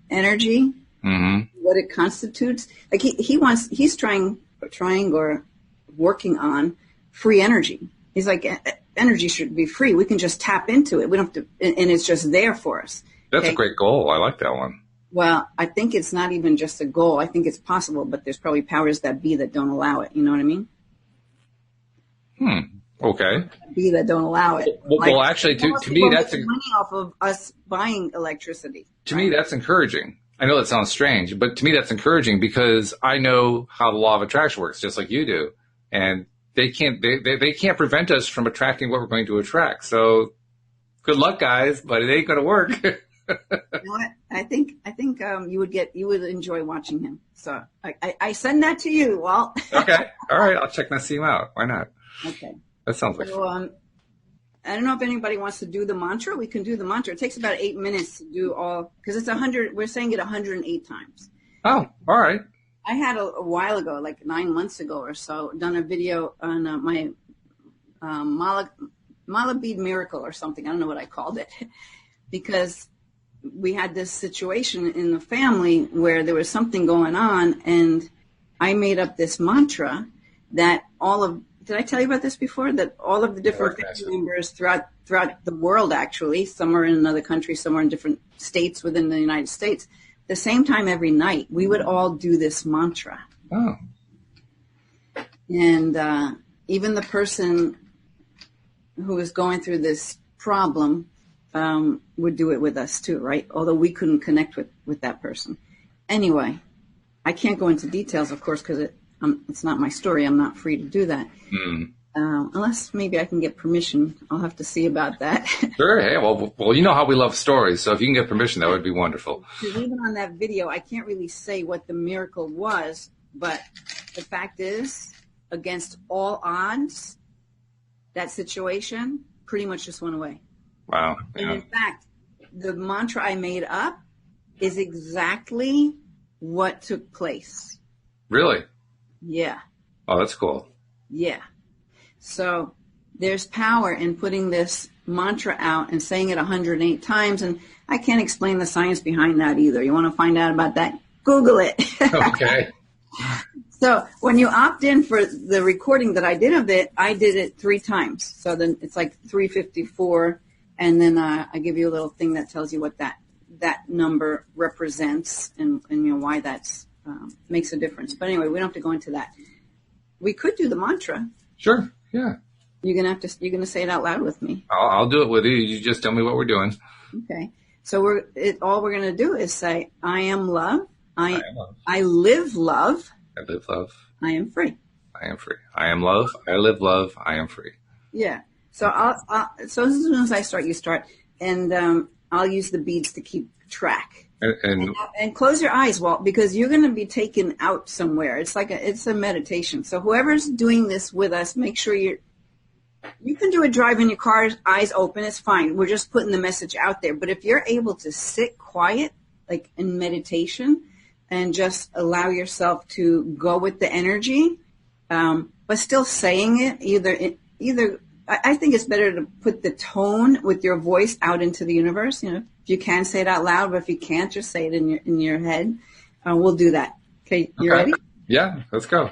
energy, what it constitutes. Like he's trying or working on free energy. He's like, energy should be free. We can just tap into it. We don't have to, and it's just there for us. That's a great goal. I like that one. Well, I think it's not even just a goal. I think it's possible, but there's probably powers that be that don't allow it. You know what I mean? Okay. Be that don't allow it. Well, actually, to me, that's money off of us buying electricity. To me, that's encouraging. I know that sounds strange, but to me, that's encouraging because I know how the law of attraction works, just like you do, and they can't prevent us from attracting what we're going to attract. So, good luck, guys, but it ain't going to work. You know what? I think you would enjoy watching him. So I send that to you, Walt. Okay. All right. I'll check Nassim out. Why not? Okay. That sounds like fun. I don't know if anybody wants to do the mantra. We can do the mantra. It takes about 8 minutes to do all, because it's 100. We're saying it 108 times. Oh, all right. I had a while ago, like 9 months ago or so, done a video on my Mala bead miracle or something. I don't know what I called it, because we had this situation in the family where there was something going on, and I made up this mantra that did I tell you about this before? That all of the different family members throughout the world, actually, some are in another country, some are in different states within the United States, at the same time every night, we would all do this mantra. Oh. And even the person who was going through this problem would do it with us too, right? Although we couldn't connect with that person. Anyway, I can't go into details, of course, because it's not my story. I'm not free to do that. Unless maybe I can get permission. I'll have to see about that. Sure. Hey, well, you know how we love stories. So if you can get permission, that would be wonderful. Because even on that video, I can't really say what the miracle was, but the fact is, against all odds, that situation pretty much just went away. Wow. Yeah. And in fact, the mantra I made up is exactly what took place. Really? Yeah. Oh, that's cool. Yeah. So there's power in putting this mantra out and saying it 108 times. And I can't explain the science behind that either. You want to find out about that? Google it. Okay. So when you opt in for the recording that I did of it, I did it 3 times. So then it's like 354. And then I give you a little thing that tells you what that number represents and why that's makes a difference. But anyway, we don't have to go into that. We could do the mantra. Sure. Yeah. You're gonna say it out loud with me. I'll do it with you. You just tell me what we're doing. Okay. So all we're gonna do is say, I am love. I live love. I live love. I am free. I am free. I am love. I live love. I am free. Yeah. So so as soon as I start, you start, and I'll use the beads to keep track. And close your eyes, Walt, because you're going to be taken out somewhere. It's it's a meditation. So whoever's doing this with us, make sure you can do it driving your car, eyes open. It's fine. We're just putting the message out there. But if you're able to sit quiet, like in meditation, and just allow yourself to go with the energy, but still saying it, either I think it's better to put the tone with your voice out into the universe. If you can, say it out loud, but if you can't, just say it in your head. We'll do that. Okay, you ready? Yeah, let's go.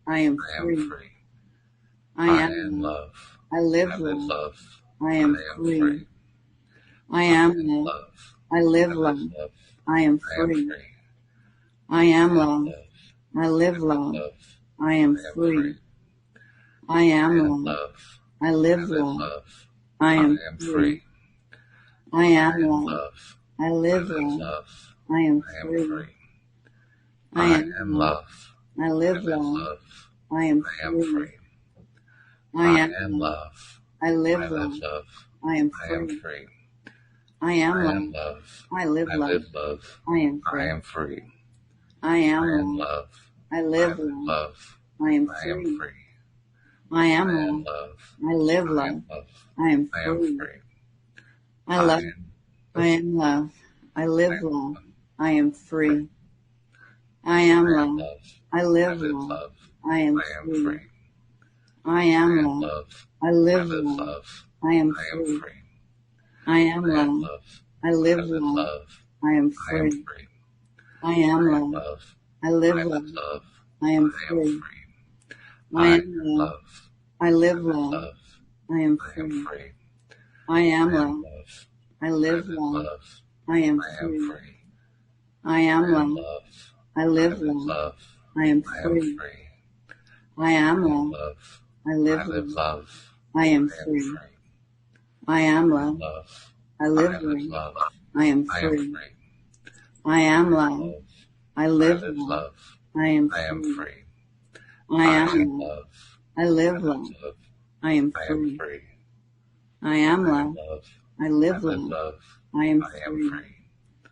I am I am free. free. I I am am love. love. I live I live love. love. I am free. I am love. Love. I live I love. live love. I am I am free. free. I am love. Love. I live love. Love. I am I am free. free. I am love. Love. I live I live love. love. I I am am free. free. I I am am love. love. I I live live love. love. I am I am free. free. I I am am love. love. I I live live love. love. I am I am free. free. I I am am love. love. I I live live love. love. I am I am free. free. I am I love. am love. I live I love. live love. I am I free. am free. I am I am love. love. I I live live love. love. I am I am free. free. I am I am love. love. I live I love. am love. I am I am free. free. I I love. am I am love. I I live am love. I am free. I am love. love. I I live live love. love. I am I am free. free. I I am am love. love. I I live live love. love. I am I am free. free. I am I am love. love. I I live live love. love. I am I am free. free. I am I am love. love. I live I love. live love. I am I am free. free. I I am am love. love. I I live live love. love. I am I am free. free. I am I am love. love. I I live live love. love. I am I am free. free. I am I am love. love. I I live live love. love. I am I am free. free. I am I am love. love. I I live live love. love. I am I am free. free. I am love. Love. I I live live love. love. I am I am free. free. I am love. Love. I I live live love. love. I am I am free. free. I I am am love. love. I I live live love. love. I am I am free. free. I am I am love. love. I I live live love. love. I am I am free. free. I am I am love. love. I live love. I am I am free. free. I am I am love. love. I I live live love. love. I am I am free. free.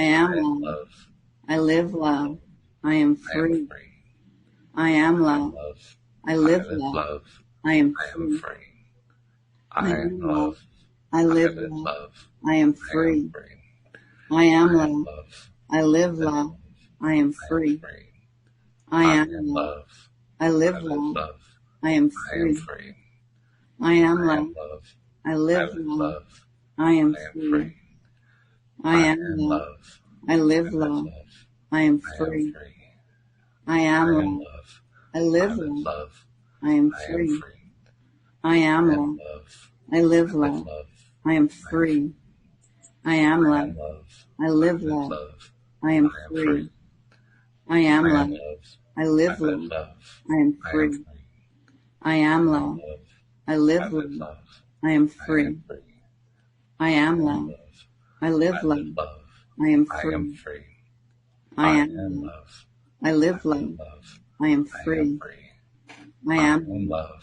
I I am am love. love. I I live live love. love. I am I am free. free. I am I am love. love. I live Live love. love. I am I am free. free. I I am am love. love. I I live live love. love. I am I am free. free. I am I love. am love. I I live live love. love. I am I am free. free. I I am am love. love. I I live live love. love. I am I am free. free. I I am am love. love. I I live live love. love. I am I am free. free. I am I am love. love. I live I live love. love. I am I am free. I am I love. am love. I I live live love. love. I am I am free. free. I am I am love. love. I I live live love. love. I am I am free. free. I am I am love. love. I I live live love. love. I am I free. am free. I I am am love. love. I live I love. live love. I am I am free. free. I I am am love. love. I I live live love. love. I am I am free. free. I I am am love. love. I live I live love. love. I am I am free. free. I am love. I I live live love. love. I am I am free. free. I I am am love. love. I live I love. love. I am I am free. free. I am I am love. love.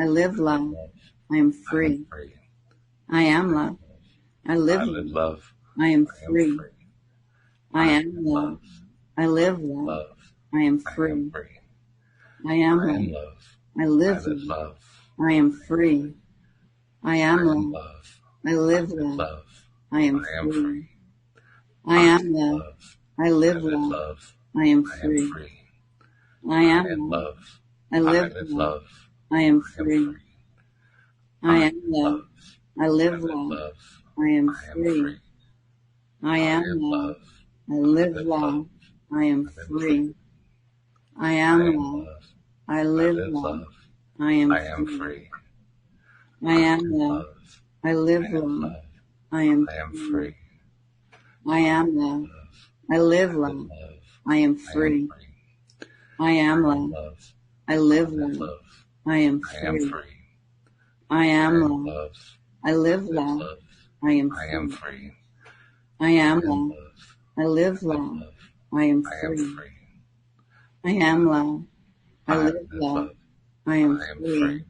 I I live live love. love. I am free. I I am am love. love. I I live live love. love. I am I am free. free. I I am am love. love. I I live live love. love. I am I am free. free. I I am am love. love. I I live live love. love. I am I am free. free. I I am am love. love. I I live live love. love. I am I am free. free. I I am am love. love. I I live live love. love. I am I am free. free. I I am am love. love. I I live live love. love. I am I am free. free. I I am am love. love. I I live am love. love. I am I am free. free. I am love. Love. I live I live love. love. I am I am free. free. I am I am love. love. I I live live love. love. I am I am free. free. I I am am love. love. I I live live love. love. I am I am free. free. I I am am love. love. I I live live love. love. I am I am free. free. I am love. I I live live love. love. I am I am free. free.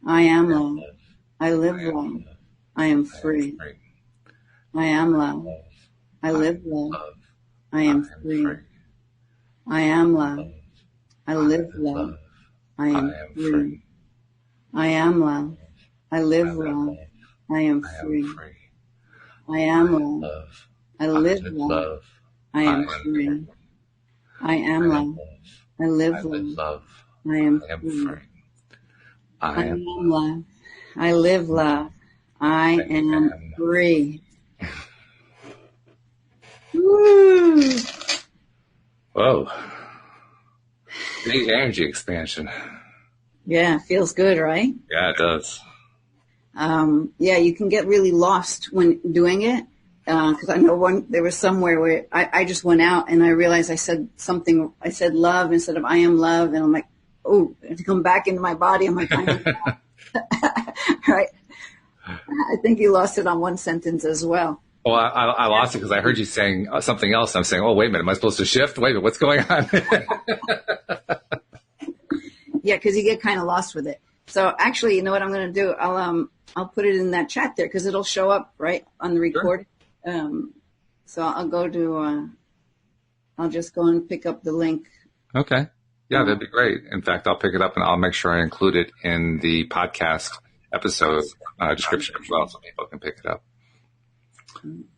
I am I am love. love. I live I am love. love. I am I am free. free. I am love. Love. I I live am love. love. I I am am free. free. I am love. Love. I I live live love. love. I I am am free. free. I am love. I I live live love. love. I am I am free. free. I I am am love. love. I I live live love. love. I I am am free. free. I am I am love. love. I live I live love. love. I am I am free. free. I I am am love. love. I live love. I I am am. free. Woo! Whoa. Big energy expansion. Yeah, feels good, right? Yeah, it does. Yeah, you can get really lost when doing it. Because I know there was somewhere where I just went out and I realized I said love instead of I am love. And I'm like, oh, to come back into my body. I'm like, I am love. Right. I think you lost it on one sentence as well. Well, I lost it because I heard you saying something else. I'm saying, oh, wait a minute. Am I supposed to shift? Wait a minute. What's going on? Yeah, because you get kind of lost with it. So actually, you know what I'm going to do? I'll put it in that chat there because it'll show up right on the record. Sure. So I'll just go and pick up the link. Okay. Yeah, that'd be great. In fact, I'll pick it up and I'll make sure I include it in the podcast episode description as well so people can pick it up.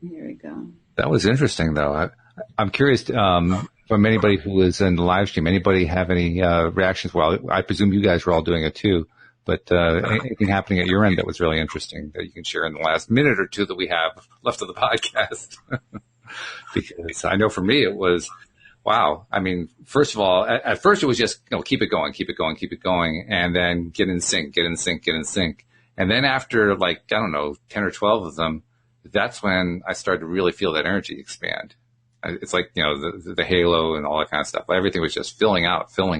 Here we go. That was interesting, though. I'm curious from anybody who was in the live stream, anybody have any reactions? Well, I presume you guys were all doing it too, but anything happening at your end that was really interesting that you can share in the last minute or two that we have left of the podcast? Because I know for me it was, wow. I mean, first of all, at first it was just, keep it going, and then get in sync. And then after 10 or 12 of them, that's when I started to really feel that energy expand. It's like, the halo and all that kind of stuff. Everything was just filling out. So,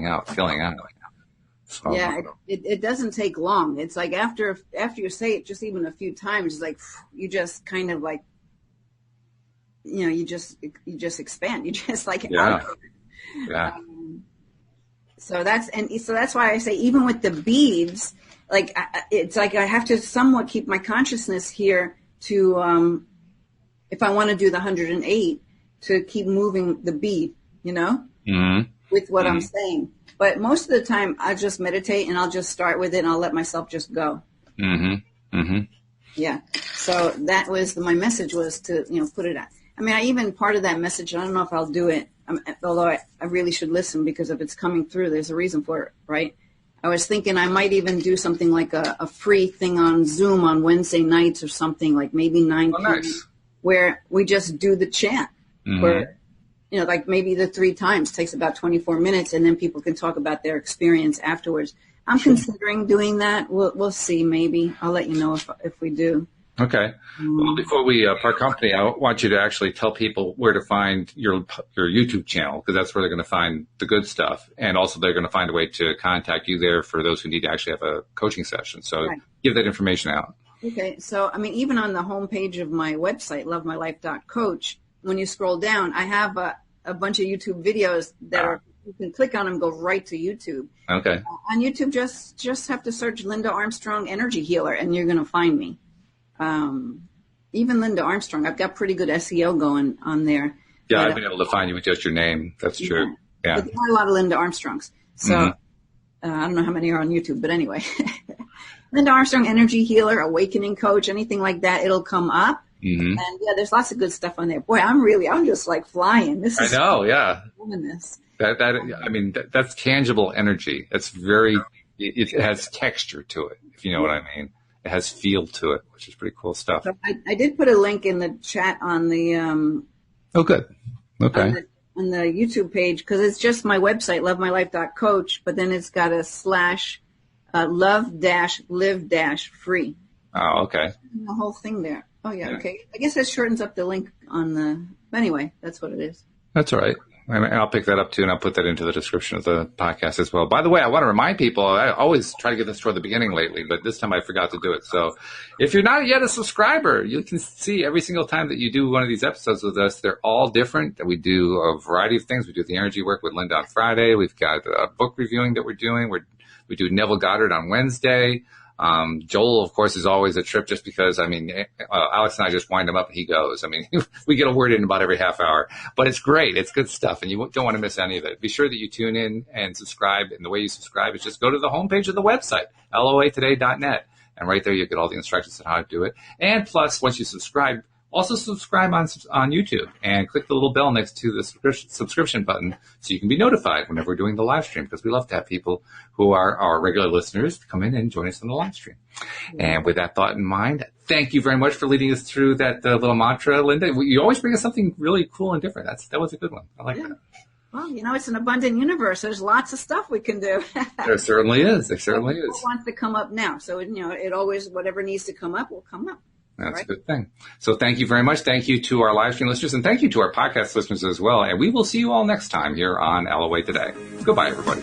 yeah, it doesn't take long. It's like after you say it just even a few times, it's like you just kind of like, you just expand. You just yeah. Yeah. So that's why I say even with the beads, it's like I have to somewhat keep my consciousness here to, if I want to do the 108, to keep moving the bead, mm-hmm. with what I'm saying. But most of the time I just meditate and I'll just start with it and I'll let myself just go. Mm-hmm. Mm-hmm. Yeah. So that was my message was to, put it out. I mean, I even part of that message, I don't know if I'll do it, although I really should listen because if it's coming through, there's a reason for it, right? I was thinking I might even do something like a free thing on Zoom on Wednesday nights or something like maybe 9 p.m. Nice. Where we just do the chant. Mm-hmm. Where, like maybe the 3 times takes about 24 minutes and then people can talk about their experience afterwards. I'm considering doing that. We'll see. Maybe I'll let you know if we do. Okay. Well, before we part company, I want you to actually tell people where to find your YouTube channel, because that's where they're going to find the good stuff. And also they're going to find a way to contact you there for those who need to actually have a coaching session. So right. Give that information out. Okay. So, I mean, even on the homepage of my website, lovemylife.coach, when you scroll down, I have a bunch of YouTube videos that you can click on them, go right to YouTube. Okay. On YouTube, just have to search Linda Armstrong Energy Healer and you're going to find me. Even Linda Armstrong, I've got pretty good SEO going on there. Yeah, I've been able to find you with just your name. That's true. Yeah. But there are a lot of Linda Armstrongs. So I don't know how many are on YouTube, but anyway. Linda Armstrong Energy Healer, Awakening Coach, anything like that, it'll come up. Mm-hmm. And yeah, there's lots of good stuff on there. Boy, I'm just like flying. I know, yeah. This. That's tangible energy. It's it has texture to it, if you know what I mean. It has feel to it, which is pretty cool stuff. So I did put a link in the chat on the oh, good. Okay. On the YouTube page, because it's just my website, lovemylife.coach, but then it's got a / love-live-free. Oh, okay. The whole thing there. Oh, yeah, okay. I guess that shortens up the link on the... Anyway, that's what it is. That's all right. And I'll pick that up, too, and I'll put that into the description of the podcast as well. By the way, I want to remind people, I always try to get this toward the beginning lately, but this time I forgot to do it. So if you're not yet a subscriber, you can see every single time that you do one of these episodes with us, they're all different. We do a variety of things. We do the energy work with Linda on Friday. We've got a book reviewing that we're doing. We do Neville Goddard on Wednesday. Joel, of course, is always a trip just because, Alex and I just wind him up and he goes. We get a word in about every half hour, but it's great. It's good stuff and you don't want to miss any of it. Be sure that you tune in and subscribe. And the way you subscribe is just go to the homepage of the website, loatoday.net. And right there, you get all the instructions on how to do it. And plus, once you subscribe, also subscribe on YouTube and click the little bell next to the subscription button so you can be notified whenever we're doing the live stream, because we love to have people who are our regular listeners come in and join us on the live stream. Mm-hmm. And with that thought in mind, thank you very much for leading us through that little mantra, Linda. You always bring us something really cool and different. That was a good one. I like that. Well, it's an abundant universe. There's lots of stuff we can do. There certainly is. There certainly is. What wants to come up now? So, it always, whatever needs to come up will come up. That's right? a good thing. So thank you very much. Thank you to our live stream listeners, and thank you to our podcast listeners as well. And we will see you all next time here on LOA Today. Goodbye, everybody.